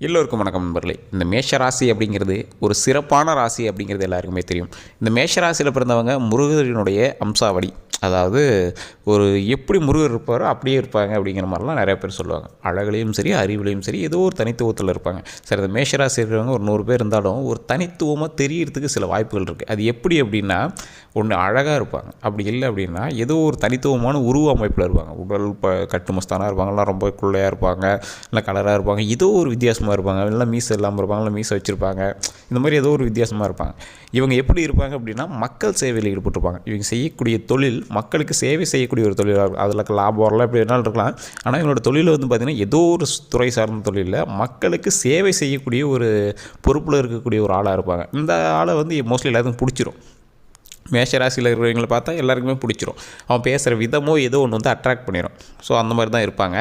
எல்லோருக்கும் வணக்கம் நண்பர்களே. இந்த மேஷ ராசி அப்படிங்கிறது ஒரு சிறப்பான ராசி அப்படிங்கிறது எல்லாருக்குமே தெரியும். இந்த மேஷ ராசியில் பிறந்தவங்க முருகனுடைய அம்சாவளி, அதாவது ஒரு எப்படி முருகர் இருப்பாரோ அப்படியே இருப்பாங்க அப்படிங்கிற மாதிரிலாம் நிறைய பேர் சொல்லுவாங்க. அழகுலையும் சரி, அறிவுலையும் சரி, ஏதோ ஒரு தனித்துவத்தில் இருப்பாங்க. சரி, இந்த மேஷராசி இருக்கிறவங்க ஒரு 100 பேர் இருந்தாலும் ஒரு தனித்துவமாக தெரியறதுக்கு சில வாய்ப்புகள் இருக்குது. அது எப்படி அப்படின்னா, ஒன்று அழகாக இருப்பாங்க, அப்படி இல்லை அப்படின்னா ஏதோ ஒரு தனித்துவமான உருவ அமைப்பில் இருப்பாங்க. உடல் கட்டுமஸ்தானாக இருப்பாங்கலாம், ரொம்ப குள்ளையாக இருப்பாங்க, இல்லை கலராக இருப்பாங்க, ஏதோ ஒரு வித்தியாசமாக இருப்பாங்க, இல்லை மீசை இல்லாமல் இருப்பாங்க, இல்லை மீசை வச்சுருப்பாங்க, இந்த மாதிரி ஏதோ ஒரு வித்தியாசமாக இருப்பாங்க. இவங்க எப்படி இருப்பாங்க அப்படின்னா, மக்கள் சேவையில் ஈடுபட்டிருப்பாங்க. இவங்க செய்யக்கூடிய தொழில் மக்களுக்கு சேவை செய்யக்கூடிய ஒரு தொழிலாக இருக்கும். அதில் லாபம் வரலாம், எப்படி வேணாலும் இருக்கலாம். ஆனால் இவங்களோட தொழில் வந்து பார்த்திங்கன்னா ஏதோ ஒரு துறை சார்ந்த தொழிலில் மக்களுக்கு சேவை செய்யக்கூடிய ஒரு பொறுப்பில் இருக்கக்கூடிய ஒரு ஆளாக இருப்பாங்க. இந்த ஆளை வந்து மோஸ்ட்லி எல்லாத்துக்கும் பிடிச்சிரும். மேஷராசியில் இருக்கிறவங்களை பார்த்தா எல்லாருக்குமே பிடிச்சிரும். அவன் பேசுகிற விதமோ ஏதோ ஒன்று வந்து அட்ராக்ட் பண்ணிடும். ஸோ அந்த மாதிரி தான் இருப்பாங்க.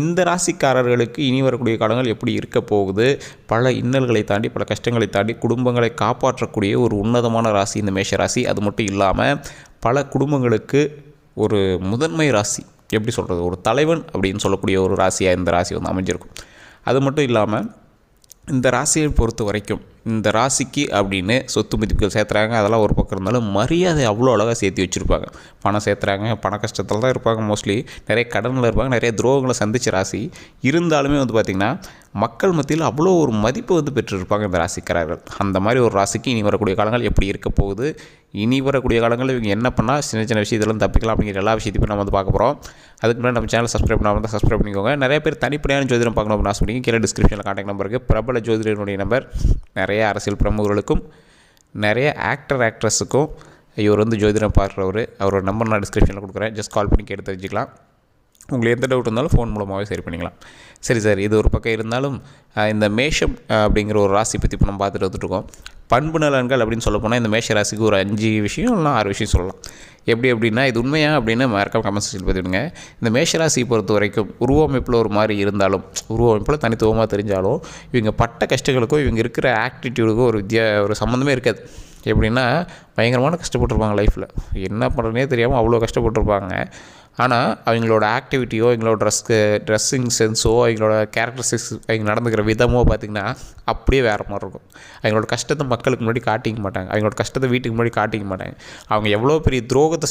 இந்த ராசிக்காரர்களுக்கு இனி வரக்கூடிய காலங்கள் எப்படி இருக்க போகுது, பல இன்னல்களை தாண்டி, பல கஷ்டங்களை தாண்டி குடும்பங்களை காப்பாற்றக்கூடிய ஒரு உன்னதமான ராசி இந்த மேஷராசி. அது மட்டும் இல்லாமல் பல குடும்பங்களுக்கு ஒரு முதன்மை ராசி, எப்படி சொல்கிறது, ஒரு தலைவன் அப்படின்னு சொல்லக்கூடிய ஒரு ராசியாக இந்த ராசி வந்து அமைஞ்சிருக்கும். அது மட்டும் இல்லாமல் இந்த ராசியை பொறுத்த வரைக்கும் இந்த ராசிக்கு அப்படின்னு சொத்து மதிப்புகள் சேர்த்துறாங்க, அதெல்லாம் ஒரு பக்கம் இருந்தாலும் மரியாதை அவ்வளோ அழகாக சேர்த்து வச்சுருப்பாங்க. பணம் சேர்த்துறாங்க, பண கஷ்டத்தில் தான் இருப்பாங்க, மோஸ்ட்லி நிறைய கடனில் இருப்பாங்க, நிறைய துரோகங்களை சந்தித்த ராசி. இருந்தாலுமே வந்து பார்த்திங்கன்னா மக்கள் மத்தியில் அவ்வளோ ஒரு மதிப்பு வந்து பெற்றிருப்பாங்க இந்த ராசிக்காரர்கள். அந்த மாதிரி ஒரு ராசிக்கு இனி வரக்கூடிய காலங்கள் எப்படி இருக்க போகுது, இனி வரக்கூடிய காலங்களில் இவங்க என்ன பண்ணால் சின்ன சின்ன விஷயத்தெல்லாம் தப்பிக்கலாம் அப்படிங்கிற எல்லா விஷயத்தையும் நம்ம வந்து பார்க்க போகிறோம். அதுக்கு முன்னாடி நம்ம சேனல் சப்ஸ்கிரைப் பண்ணாமல் சப்ஸ்கிரைப் பண்ணிக்கோங்க. நிறைய பேர் தனிப்படையான ஜோதிடம் பார்க்கணும் அப்படின்னு ஆசைப்பட்டீங்க, கீழே டிஸ்கிரிப்ஷனில் கான்டாக்ட் நம்பர் இருக்குது. பிரபல ஜோதிடனுடைய நம்பர். நிறைய அரசியல் பிரமுகர்களுக்கும் நிறைய ஆக்ட்ரஸுக்கும் இவர் வந்து ஜோதிடம் பார்க்குறவர், அவரோட நம்பர் நான் டிஸ்கிரிப்ஷனில் கொடுக்குறேன். ஜஸ்ட் கால் பண்ணி கேட்டு தெரிஞ்சுக்கலாம். உங்களுக்கு எந்த டவுட் இருந்தாலும் ஃபோன் மூலமாகவே சரி பண்ணிக்கலாம். சரி சார், இது ஒரு பக்கம் இருந்தாலும் இந்த மேஷம் அப்படிங்கிற ஒரு ராசி பற்றி இப்போ நம்ம பார்த்துட்டு வந்துட்டுருக்கோம். பண்பு நலன்கள் அப்படின்னு சொல்ல போனால் இந்த மேஷ ராசிக்கு ஒரு 5 விஷயம் இல்லைனா 6 விஷயம் சொல்லலாம். எப்படி அப்படின்னா, இது உண்மையா அப்படின்னு மறக்காம கமெண்ட் செக்ஷன் பார்த்துவிடுங்க. இந்த மேஷராசியை பொறுத்த வரைக்கும் உருவமைப்பில் ஒரு மாதிரி இருந்தாலும், உருவமைப்பில் தனித்துவமாக தெரிஞ்சாலும், இவங்க பட்ட கஷ்டங்களுக்கும் இவங்க இருக்கிற ஆக்டிடியூடுக்கும் ஒரு சம்மந்தமே இருக்காது. எப்படின்னா, பயங்கரமான கஷ்டப்பட்டுருப்பாங்க லைஃப்பில், என்ன பண்ணுறதுனே தெரியாமல் அவ்வளோ கஷ்டப்பட்டுருப்பாங்க. ஆனால் அவங்களோட ஆக்டிவிட்டியோ, எங்களோட ட்ரெஸ்ஸிங் சென்ஸோ, அவங்களோட கேரக்டரிஸ்டிக்ஸ், அவங்க நடந்துக்கிற விதமோ பார்த்திங்கன்னா அப்படியே வேறு மாதிரி இருக்கும். அவங்களோட கஷ்டத்தை மக்களுக்கு முன்னாடி காட்டிக்க மாட்டாங்க, அவங்களோட கஷ்டத்தை வீட்டுக்கு முன்னாடி காட்டிக்க மாட்டாங்க. அவங்க எவ்வளோ பெரிய துரோகத்தை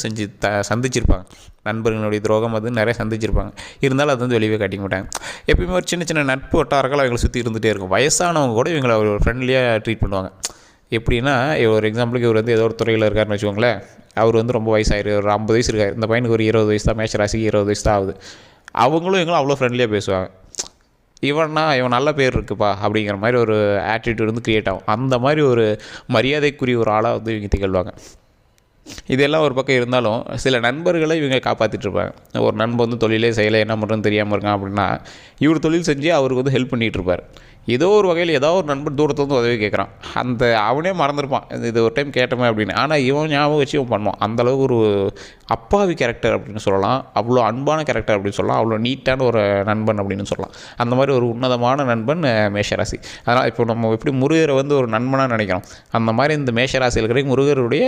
சந்திச்சிருப்பாங்க, நண்பர்களுடைய துரோகம் அது நிறைய சந்திச்சிருப்பாங்க. இருந்தாலும் அது வந்து வெளியே காட்டிக்க மாட்டாங்க. எப்பயுமே ஒரு சின்ன சின்ன நட்பு வட்டாரங்கள் அவங்களை சுற்றி இருந்துகிட்டே இருக்கும். வயசானவங்க கூட இவங்களை ஒரு ஃப்ரெண்ட்லியாக ட்ரீட் பண்ணுவாங்க. எப்படின்னா, ஒரு எக்ஸாம்பிளுக்கு இவர் வந்து ஏதோ ஒரு துறையில் இருக்காருன்னு வச்சுக்கோங்களேன். அவர் வந்து ரொம்ப வயசாகிரு, ஒரு 50 வயசு இருக்கார், இந்த பையனுக்கு ஒரு 20 வயசு தான், மேஷ ராசிக்கு 20 வயசு தான் ஆகுது. அவங்களும் இவங்களும் அவ்வளோ ஃப்ரெண்ட்லியாக பேசுவாங்க. இவன் நல்ல பேர் இருக்குப்பா அப்படிங்கிற மாதிரி ஒரு ஆட்டிடியூட் வந்து க்ரியேட் ஆகும். அந்த மாதிரி ஒரு மரியாதைக்குரிய ஒரு ஆளாக வந்து இவங்க திகழ்வாங்க. இதெல்லாம் ஒரு பக்கம் இருந்தாலும் சில நண்பர்களை இவங்க காப்பாற்றிட்டு இருப்பாங்க. ஒரு நண்பர் வந்து தொழிலே செய்யலை, என்ன பண்ணுறதுன்னு தெரியாமல் இருக்கான் அப்படின்னா, இவர் தொழில் செஞ்சு அவருக்கு வந்து ஹெல்ப் பண்ணிகிட்டு இருப்பார். ஏதோ ஒரு வகையில் ஏதோ ஒரு நண்பர் தூரத்தில் வந்து உதவி கேட்குறான், அவனே மறந்துருப்பான் இது ஒரு டைம் கேட்டோமே அப்படின்னு. ஆனால் இவன் ஞாபகம் வச்சு இவன் பண்ணுவான். அந்தளவுக்கு ஒரு அப்பாவி கேரக்டர் அப்படின்னு சொல்லலாம், அவ்வளோ அன்பான கேரக்டர் அப்படின்னு சொல்லலாம், அவ்வளோ நீட்டான ஒரு நண்பன் அப்படின்னு சொல்லலாம். அந்த மாதிரி ஒரு உன்னதமான நண்பன் மேஷராசி. அதனால் இப்போ நம்ம எப்படி முருகரை வந்து ஒரு நண்பனாக நினைக்கிறோம், அந்த மாதிரி இந்த மேஷராசியில் இருக்கிற முருகருடைய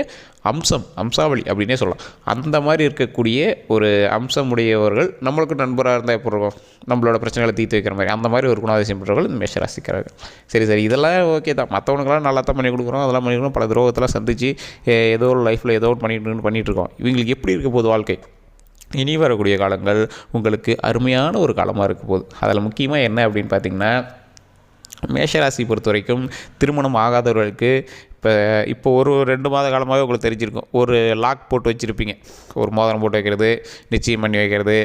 அம்சாவளி அப்படின்னே சொல்லலாம். அந்த மாதிரி இருக்கக்கூடிய ஒரு அம்சமுடையவர்கள் நம்மளுக்கு நண்பராக இருந்தால் எப்படி இருக்கும், நம்மளோட பிரச்சனைகளை தீர்த்து வைக்கிற மாதிரி, அந்த மாதிரி ஒரு குணாதிசயம் பெற்றவர்கள் இந்த மேஷராசிக்காரர்கள். சரி, இதெல்லாம் ஓகே தான், மற்றவனுக்கெல்லாம் நல்லா தான் பண்ணி கொடுக்குறோம், அதெல்லாம் பண்ணிக்கணும், பல துரோகத்தெல்லாம் சந்தித்து ஏதோ ஒரு லைஃப்பில் ஏதோ ஒன்று பண்ணிகிட்ருக்கோம். இவங்களுக்கு எப்படி இருக்க போகுது வாழ்க்கை, இனி வரக்கூடிய காலங்கள் உங்களுக்கு அருமையான ஒரு காலமாக இருக்க போகுது. அதில் முக்கியமாக என்ன அப்படின்னு பார்த்திங்கன்னா, மேஷராசி பொறுத்த வரைக்கும் திருமணம் ஆகாதவர்களுக்கு இப்போ ஒரு 2 மாத காலமாகவே உங்களுக்கு தெரிஞ்சிருக்கும். ஒரு லாக் போட்டு வச்சுருப்பீங்க, ஒரு மோதிரம் போட்டு வைக்கிறது, நிச்சயம் பண்ணி வைக்கிறது,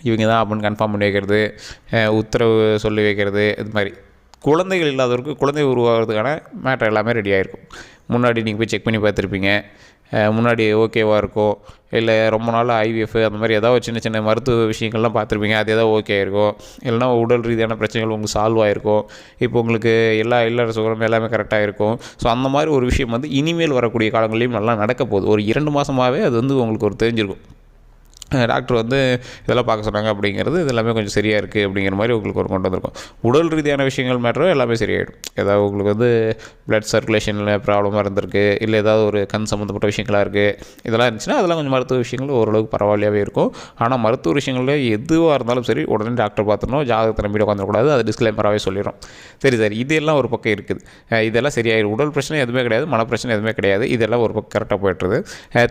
இவங்க தான் அப்படின்னு கன்ஃபார்ம் பண்ணி வைக்கிறது, உத்தரவு சொல்லி வைக்கிறது, இது மாதிரி. குழந்தைகள் இல்லாதவருக்கு குழந்தை உருவாகிறதுக்கான மேட்டர் எல்லாமே ரெடி ஆகிருக்கும். முன்னாடி நீங்கள் போய் செக் பண்ணி பார்த்துருப்பீங்க, முன்னாடி ஓகேவாக இருக்கும். இல்லை ரொம்ப நாள் ஐவிஎஃப் அந்த மாதிரி ஏதாவது சின்ன சின்ன மருத்துவ விஷயங்கள்லாம் பார்த்துருப்பீங்க, அது ஏதாவது ஓகே ஆகிருக்கும். இல்லைனா உடல் ரீதியான பிரச்சனைகள் உங்களுக்கு சால்வ் ஆகிருக்கும். இப்போ உங்களுக்கு இல்லற சுகம் எல்லாமே கரெக்டாக இருக்கும். ஸோ அந்த மாதிரி ஒரு விஷயம் வந்து இனிமேல் வரக்கூடிய காலங்களையும் நல்லா நடக்க போகுது. ஒரு 2 மாதமாகவே அது வந்து உங்களுக்கு ஒரு தெரிஞ்சிருக்கும். டாக்டர் வந்து இதெல்லாம் பார்க்க சொன்னாங்க அப்படிங்கிறது இது எல்லாமே கொஞ்சம் சரியாக இருக்குது அப்படிங்கிற மாதிரி உங்களுக்கு ஒரு கொண்டு வந்திருக்கும். உடல் ரீதியான விஷயங்கள் மேட்டரும் எல்லாமே சரியாயிடும். ஏதாவது உங்களுக்கு வந்து பிளட் சர்க்குலேஷனில் ப்ராப்ளமாக இருந்திருக்கு, இல்லை ஏதாவது ஒரு கண் சம்மந்தப்பட்ட விஷயங்களாக இருக்குது, இதெல்லாம் இருந்துச்சுன்னா அதெல்லாம் கொஞ்சம் மருத்துவ விஷயங்கள் ஓரளவுக்கு பரவாயில்லையாகவே இருக்கும். ஆனால் மருத்துவ விஷயங்களில் எதுவாக இருந்தாலும் சரி உடனே டாக்டர் பார்த்துடணும், ஜாதகத்தை நம்பிட்டு உட்காந்துடக்கூடாது. அது டிஸ்க்ளைமராகவே சொல்லிடும். சரி சார், இதெல்லாம் ஒரு பக்கம் இருக்குது, இதெல்லாம் சரியாயிடும். உடல் பிரச்சனை எதுவுமே கிடையாது, மன பிரச்சனை எதுவுமே கிடையாது, இதெல்லாம் ஒரு பக்கம் கரெக்டாக போய்ட்டுருது.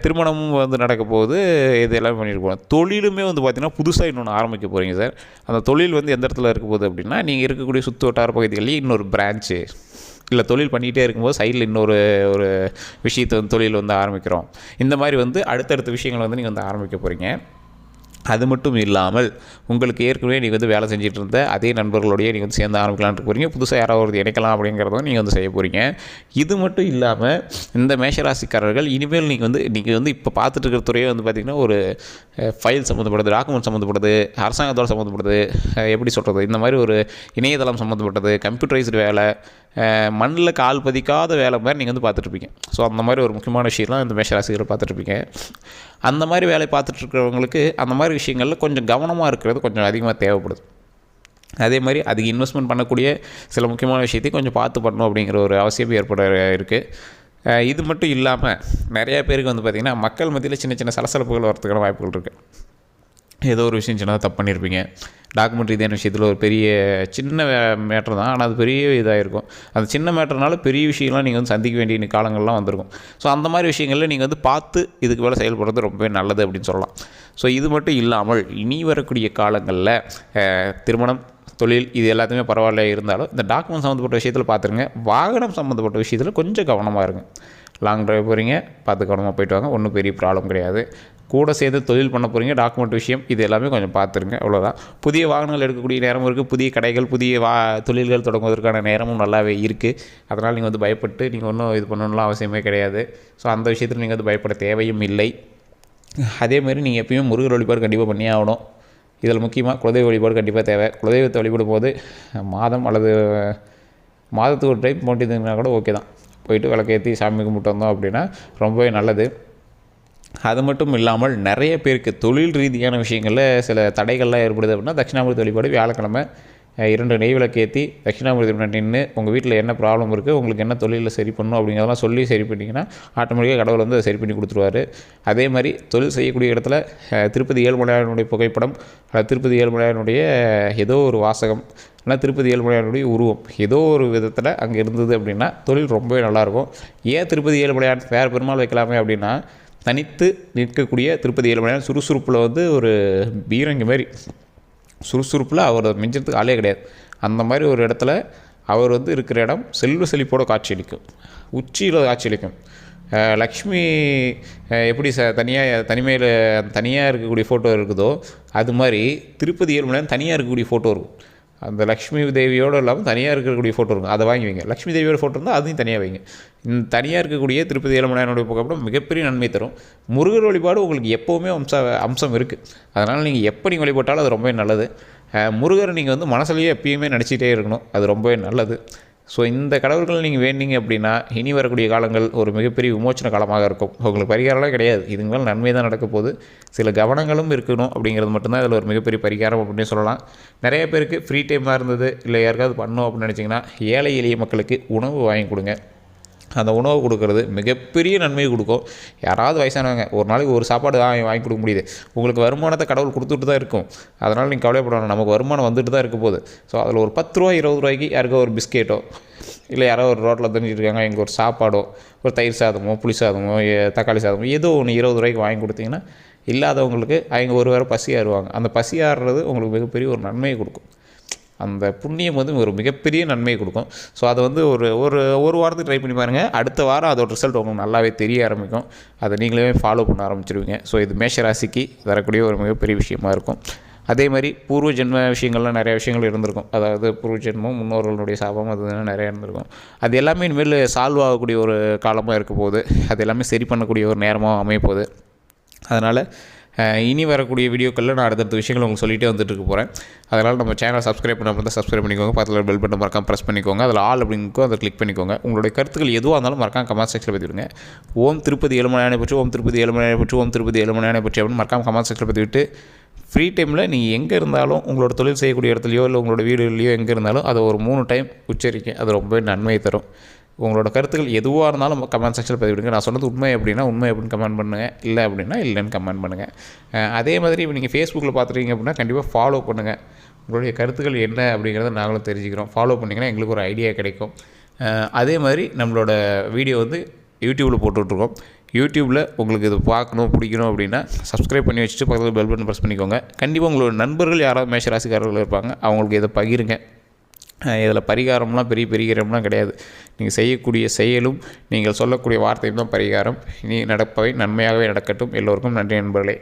திருமணமும் வந்து நடக்க போகுது, இது எல்லாம் பண்ணியிருக்கோம். தொழிலுமே வந்து பார்த்திங்கன்னா புதுசாக இன்னொன்று ஆரம்பிக்க போகிறீங்க சார். அந்த தொழில் வந்து எந்த இடத்துல இருக்க போகுது அப்படின்னா, நீங்கள் இருக்கக்கூடிய சுற்று வட்டார பகுதிகளில் இன்னொரு பிரான்ச்சு இல்லை தொழில் பண்ணிகிட்டே இருக்கும்போது சைடில் இன்னொரு விஷயத்தை வந்து தொழில் வந்து ஆரம்பிக்கிறோம். இந்த மாதிரி வந்து அடுத்தடுத்த விஷயங்களை வந்து நீங்கள் வந்து ஆரம்பிக்க போகிறீங்க. அது மட்டும் இல்லாமல் உங்களுக்கு ஏற்கனவே நீங்கள் வந்து வேலை செஞ்சுட்டு இருந்த அதே நண்பர்களோடையே நீங்கள் வந்து சேர்ந்து ஆரம்பிக்கலான்ட்டு போகிறீங்க. புதுசாக யாராவது இணைக்கலாம் அப்படிங்கிறதும் நீங்கள் வந்து செய்ய போகிறீங்க. இது மட்டும் இல்லாமல் இந்த மேஷராசிக்காரர்கள் இனிமேல் நீங்கள் வந்து இப்போ பார்த்துட்டு இருக்கிற துறையே வந்து பார்த்திங்கன்னா ஒரு ஃபைல் சம்மந்தப்பட்டது, டாக்குமெண்ட் சம்மந்தப்பட்டது, அரசாங்கத்தோடு சம்மந்தப்பட்டது, எப்படி சொல்கிறது, இந்த மாதிரி ஒரு இணையதளம் சம்மந்தப்பட்டது, கம்ப்யூட்டரைஸ்டு வேலை, மண்ணில் கால் பதிக்காத வேலை மாதிரி நீங்கள் வந்து பார்த்துட்ருப்பீங்க. ஸோ அந்த மாதிரி ஒரு முக்கியமான விஷயம்லாம் இந்த மேஷராசிகள் பார்த்துட்ருப்பீங்க. அந்த மாதிரி வேலை பார்த்துட்ருக்கிறவங்களுக்கு அந்த மாதிரி விஷயங்களில் கொஞ்சம் கவனமாக இருக்கிறது கொஞ்சம் அதிகமாக தேவைப்படுது. அதே மாதிரி அதுக்கு இன்வெஸ்ட்மெண்ட் பண்ணக்கூடிய சில முக்கியமான விஷயத்தையும் கொஞ்சம் பார்த்து பண்ணணும் அப்படிங்கிற ஒரு அவசியம் ஏற்பட இருக்குது. இது மட்டும் இல்லாமல் நிறையா பேருக்கு வந்து பார்த்திங்கன்னா மக்கள் மத்தியில் சின்ன சின்ன சலசலப்புகள் வரதுக்கான வாய்ப்புகள் இருக்குது. ஏதோ ஒரு விஷயம் சின்னதாக தப்பு பண்ணியிருப்பீங்க. டாக்குமெண்ட் ரீதியான விஷயத்தில் ஒரு பெரிய சின்ன மேட்ரு தான், ஆனால் அது பெரிய இதாக இருக்கும். அந்த சின்ன மேட்டர்னால பெரிய விஷயம்லாம் நீங்கள் வந்து சந்திக்க வேண்டிய காலங்கள்லாம் வந்திருக்கும். ஸோ அந்த மாதிரி விஷயங்களில் நீங்கள் வந்து பார்த்து இதுக்கு மேலே செயல்படுறது ரொம்பவே நல்லது அப்படின்னு சொல்லலாம். ஸோ இது மட்டும் இல்லாமல் இனி வரக்கூடிய காலங்களில் திருமணம், தொழில் இது எல்லாத்தையுமே பரவாயில்ல இருந்தாலும் இந்த டாக்குமெண்ட் சம்மந்தப்பட்ட விஷயத்தில் பார்த்துருங்க. வாகனம் சம்மந்தப்பட்ட விஷயத்தில் கொஞ்சம் கவனமாக இருங்க. லாங் ட்ரைவ் போகிறீங்க, பார்த்து கவனமாக போய்ட்டு வாங்க, ஒன்றும் பெரிய ப்ராப்ளம் கிடையாது. கூட சேர்ந்து தொழில் பண்ண போகிறீங்க, டாக்குமெண்ட் விஷயம் இது எல்லாமே கொஞ்சம் பார்த்துருங்க, அவ்வளோதான். புதிய வாகனங்கள் எடுக்கக்கூடிய நேரமும் இருக்குது, புதிய கடைகள், புதிய தொழில்கள் தொடங்குவதற்கான நேரமும் நல்லாவே இருக்குது. அதனால் நீங்கள் வந்து பயப்பட்டு நீங்கள் ஒன்றும் இது பண்ணணும்லாம் அவசியமே கிடையாது. ஸோ அந்த விஷயத்தில் நீங்கள் வந்து பயப்பட தேவையும் இல்லை. அதேமாதிரி நீங்கள் எப்பயுமே முருகர் வழிபாடு கண்டிப்பாக பண்ணியே ஆகணும். இதில் முக்கியமாக குலதெய்வ வழிபாடு கண்டிப்பாக தேவை. குலதெய்வத்தை வழிபடும் போது மாதம் அல்லது மாதத்துக்கு ஒரு டைம் போட்டிருந்தீங்கன்னா கூட ஓகே தான். போயிட்டு விளக்கேற்றி சாமி கும்பிட்டு வந்தோம் அப்படின்னா ரொம்பவே நல்லது. அது மட்டும் இல்லாமல் நிறைய பேருக்கு தொழில் ரீதியான விஷயங்களில் சில தடைகள்லாம் ஏற்படுது அப்படின்னா தட்சிணாமூர்த்தி வழிபாடு வியாழக்கிழமை 2 நெய் விளக்கேற்றி தட்சிணாமூர்த்தி நின்று உங்கள் வீட்டில் என்ன ப்ராப்ளம் இருக்குது, உங்களுக்கு என்ன தொழிலில் சரி பண்ணணும் அப்படிங்கிறதெல்லாம் சொல்லி சரி பண்ணிங்கன்னா ஆட்டோமேட்டிக்காக கடவுள் வந்து அதை சரி பண்ணி கொடுத்துருவாரு. அதே மாதிரி தொழில் செய்யக்கூடிய இடத்துல திருப்பதி ஏழுமலையானுடைய புகைப்படம், திருப்பதி ஏழுமலையானுடைய ஏதோ ஒரு வாசகம், இல்லை திருப்பதி ஏழுமலையானுடைய உருவம் ஏதோ ஒரு விதத்தில் அங்கே இருந்தது அப்படின்னா தொழில் ரொம்பவே நல்லாயிருக்கும். ஏன் திருப்பதி ஏழுமலையான் வேறு பெருமாள் வைக்கலாமே அப்படின்னா, தனித்து நிற்கக்கூடிய திருப்பதி ஏழுமலையான் சுறுசுறுப்பில் வந்து ஒரு பீரங்கி மாதிரி சுறுசுறுப்பில் அவர் மிஞ்சத்துக்கு ஆளே கிடையாது. அந்த மாதிரி ஒரு இடத்துல அவர் வந்து இருக்கிற இடம் செல்வ செழிப்போடு காட்சியளிக்கும், உச்சியில் காட்சியளிக்கும். லக்ஷ்மி எப்படி தனிமையில் தனியாக இருக்கக்கூடிய ஃபோட்டோ இருக்குதோ அது மாதிரி திருப்பதி ஏழுமலையான் தனியாக இருக்கக்கூடிய ஃபோட்டோ இருக்கும். அந்த லக்ஷ்மி தேவியோடு இல்லாமல் தனியாக இருக்கக்கூடிய ஃபோட்டோ இருக்கும், அதை வாங்கி வைங்க. லக்ஷ்மி தேவியோட ஃபோட்டோ இருந்தால் அதையும் தனியாக வைங்க. இந்த தனியாக இருக்கக்கூடிய திருப்பதி ஏழுமலையானுடைய புகைப்படம் மிகப்பெரிய நன்மை தரும். முருகர் வழிபாடு உங்களுக்கு எப்போவுமே அம்சம் இருக்குது. அதனால் நீங்கள் எப்போ நீங்கள் வழிபட்டாலும் அது ரொம்பவே நல்லது. முருகரை நீங்கள் வந்து மனசுலேயே எப்பயுமே நினச்சிட்டே இருக்கணும், அது ரொம்பவே நல்லது. ஸோ இந்த கடவுள்கள் நீங்கள் வேண்டிங்க அப்படின்னா இனி வரக்கூடிய காலங்கள் ஒரு மிகப்பெரிய விமோச்சன காலமாக இருக்கும். உங்களுக்கு பரிகாரம்லாம் கிடையாது, இதுங்களால் நன்மை தான் நடக்க போகுது. சில கவனங்களும் இருக்கணும் அப்படிங்கிறது மட்டும்தான் இதில் ஒரு மிகப்பெரிய பரிகாரம் அப்படின்னு சொல்லலாம். நிறைய பேருக்கு ஃப்ரீ டைமாக இருந்தது, இல்லை யாருக்காவது பண்ணணும் அப்படின்னு நினச்சிங்கன்னா ஏழை எளிய மக்களுக்கு உணவு வாங்கி கொடுங்க. அந்த உணவு கொடுக்கறது மிகப்பெரிய நன்மையை கொடுக்கும். யாராவது வயசானவங்க ஒரு நாளைக்கு ஒரு சாப்பாடு வாங்கி கொடுக்க முடியுது, உங்களுக்கு வருமானத்தை கடவுள் கொடுத்துட்டு தான் இருக்கும். அதனால் நீங்கள் கவலைப்படணும், நமக்கு வருமானம் வந்துட்டு தான் இருக்க போகுது. ஸோ அதில் ஒரு 10 ரூபா 20 ரூபாய்க்கு யாருக்கோ ஒரு பிஸ்கெட்டோ, இல்லை யாரோ ஒரு ரோட்டில் தெரிஞ்சுட்டு இருக்காங்க எங்கள் ஒரு சாப்பாடோ, ஒரு தயிர் சாதமோ, புளி சாதமோ, தக்காளி சாதமோ ஏதோ ஒன்று 20 ரூபாய்க்கு வாங்கி கொடுத்தீங்கன்னா இல்லாதவங்களுக்கு அவங்க ஒரு வேளை பசி ஆறுவாங்க. அந்த பசி ஆறுறது உங்களுக்கு மிகப்பெரிய ஒரு நன்மையை கொடுக்கும். அந்த புண்ணியம் வந்து ஒரு மிகப்பெரிய நன்மையை கொடுக்கும். ஸோ அதை வந்து ஒரு வாரத்துக்கு ட்ரை பண்ணி பாருங்கள். அடுத்த வாரம் அதோட ரிசல்ட் உங்களுக்கு நல்லாவே தெரிய ஆரம்பிக்கும். அதை நீங்களே ஃபாலோ பண்ண ஆரம்பிச்சிருவீங்க. ஸோ இது மேஷராசிக்கு வரக்கூடிய ஒரு மிகப்பெரிய விஷயமா இருக்கும். அதே மாதிரி பூர்வ ஜென்ம விஷயங்கள்லாம் நிறைய விஷயங்கள் இருந்திருக்கும். அதாவது பூர்வ ஜென்மம், முன்னோர்களுடைய சாபம், அது நிறையா இருந்திருக்கும். அது எல்லாமே இனிமேல் சால்வ் ஆகக்கூடிய ஒரு காலமாக இருக்க போகுது. அது எல்லாமே சரி பண்ணக்கூடிய ஒரு நேரமாக அமைய போகுது. அதனால் இனி வரக்கூடிய வீடியோக்களில் நான் அடுத்தடுத்த விஷயங்கள் உங்களுக்கு சொல்லிகிட்டே வந்துட்டு இருக்க போகிறேன். அதனால் நம்ம சேனலை சப்ஸ்கிரைப் பண்ணாமல் தான் சப்ஸ்கிரைப் பண்ணிக்கோங்க. பக்கத்தில் பெல் பட்டன் மறக்காம ப்ரெஸ் பண்ணிக்கோங்க. அதில் ஆல் அப்படிங்கோ அதை கிளிக் பண்ணிக்கோங்க. உங்களுடைய கருத்துக்கள் எதுவாக இருந்தாலும் மறக்காம கமெண்ட் செக்ஷனில் பதிவிடுங்க. ஓம் திருப்பதி ஏழுமலையானை பற்றி, ஓம் திருப்பதி ஏழுமலையானை பற்றி, ஓம் திருப்பதி ஏழுமலையானை பற்றி அப்படின்னு மறக்காம கமெண்ட் செக்ஷனில் பதிவிட்டு ஃப்ரீ டைமில் நீங்கள் எங்கே இருந்தாலும் உங்களோட தொழில் செய்யக்கூடிய இடத்துலையோ இல்லை உங்களோட வீடுலையோ எங்கே இருந்தாலும் அதை ஒரு 3 டைம் உச்சரிக்க அது ரொம்பவே நன்மையை தரும். உங்களோட கருத்துக்கள் எதுவாக இருந்தாலும் கமெண்ட் செக்ஷனில் பதிவிடுங்க. நான் சொன்னது உண்மை அப்படின்னா உண்மை அப்படின்னு கமெண்ட் பண்ணுங்கள், இல்லை அப்படின்னா இல்லைன்னு கமெண்ட் பண்ணுங்கள். அதே மாதிரி இப்போ நீங்கள் ஃபேஸ்புக்கில் பார்த்துட்டீங்க அப்படின்னா கண்டிப்பாக ஃபாலோ பண்ணுங்கள். உங்களுடைய கருத்துக்கள் என்ன அப்படிங்கிறத நாங்களும் தெரிஞ்சுக்கிறோம். ஃபாலோ பண்ணிங்கன்னா எங்களுக்கு ஒரு ஐடியா கிடைக்கும். அதே மாதிரி நம்மளோட வீடியோ வந்து யூடியூப்பில் போட்டுட்ருக்கோம். யூடியூப்பில் உங்களுக்கு இது பார்க்கணும் பிடிக்கணும் அப்படின்னா சப்ஸ்கிரைப் பண்ணி வச்சுட்டு பக்கத்தில் பெல் பட்டன் ப்ரெஸ் பண்ணிக்கோங்க. கண்டிப்பாக உங்களோட நண்பர்கள் யாராவது மேஷராசிக்காரர்கள் இருப்பாங்க, அவங்களுக்கு இதை பகிருங்க. இதில் பரிகாரம்லாம் பெரிய பரிகாரம்லாம் கிடையாது. நீங்கள் செய்யக்கூடிய செயலும் நீங்கள் சொல்லக்கூடிய வார்த்தையும் தான் பரிகாரம். இனி நடப்பவை நன்மையாகவே நடக்கட்டும். எல்லோருக்கும் நன்றி நண்பர்களே.